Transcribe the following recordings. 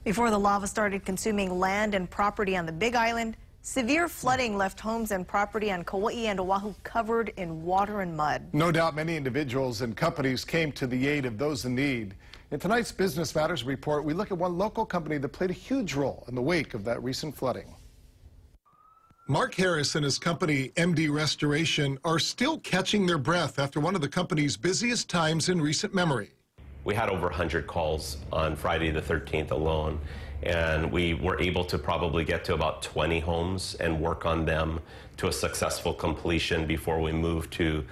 Before the lava started consuming land and property on the Big Island, severe flooding left homes and property on Kauai and Oahu covered in water and mud. No doubt many individuals and companies came to the aid of those in need. In tonight's Business Matters report, we look at one local company that played a huge role in the wake of that recent flooding. Mark Harris and his company, MD Restoration, are still catching their breath after one of the company's busiest times in recent memory. We had over 100 calls on Friday the 13th alone, and we were able to probably get to about 20 homes and work on them to a successful completion before we moved to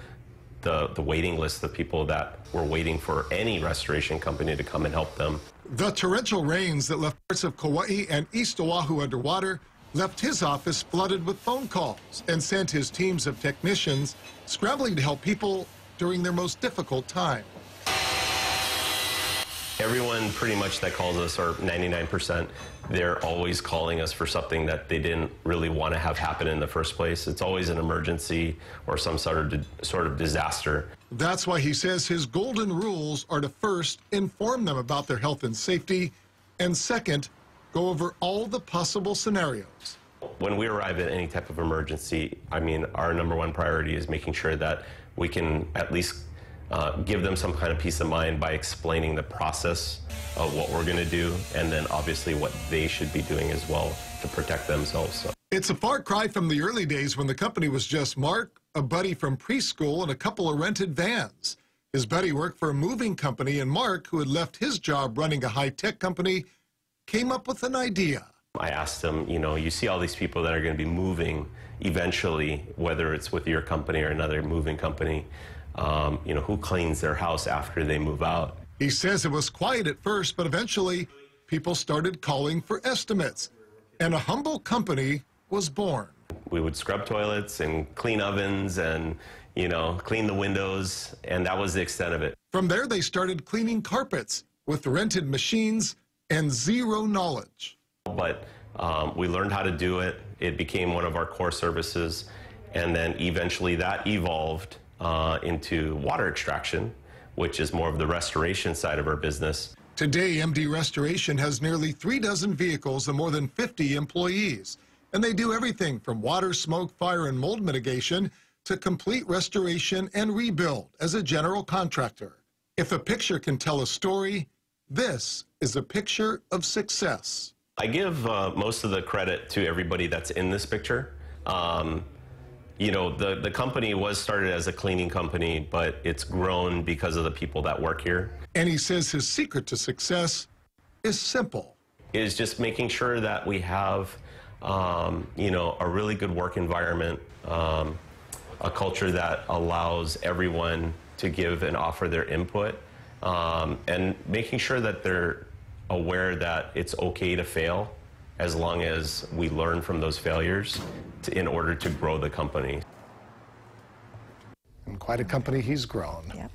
the waiting list of people that were waiting for any restoration company to come and help them. The torrential rains that left parts of Kauai and East Oahu underwater left his office flooded with phone calls and sent his teams of technicians scrambling to help people during their most difficult time. Everyone pretty much that calls us, or 99%, they're always calling us for something that they didn't really want to have happen in the first place. It's always an emergency or some sort of disaster. That's why he says his golden rules are to first inform them about their health and safety, and second, go over all the possible scenarios. When we arrive at any type of emergency, I mean, our #1 priority is making sure that we can at least give them some kind of peace of mind by explaining the process of what we're going to do, and then obviously what they should be doing as well to protect themselves. So. It's a far cry from the early days when the company was just Mark, a buddy from preschool, and a couple of rented vans. His buddy worked for a moving company, and Mark, who had left his job running a high-tech company, came up with an idea. I asked him, you know, you see all these people that are going to be moving eventually, whether it's with your company or another moving company, you know, who cleans their house after they move out? He says it was quiet at first, but eventually people started calling for estimates, and a humble company was born. We would scrub toilets and clean ovens and, you know, clean the windows, and that was the extent of it. From there, they started cleaning carpets with rented machines and zero knowledge. But we learned how to do it. It became one of our core services, and then eventually that evolved into water extraction, which is more of the restoration side of our business. Today, MD Restoration has nearly 3 dozen vehicles and more than 50 employees. And they do everything from water, smoke, fire, and mold mitigation to complete restoration and rebuild as a general contractor. If a picture can tell a story, this is a picture of success. I give most of the credit to everybody that's in this picture. You know, the company was started as a cleaning company, but it's grown because of the people that work here. And he says his secret to success is simple. Is just making sure that we have, you know, a really good work environment, a culture that allows everyone to give and offer their input, and making sure that they're aware that it's okay to fail as long as we learn from those failures in order to grow the company. And quite a company he's grown. Yep.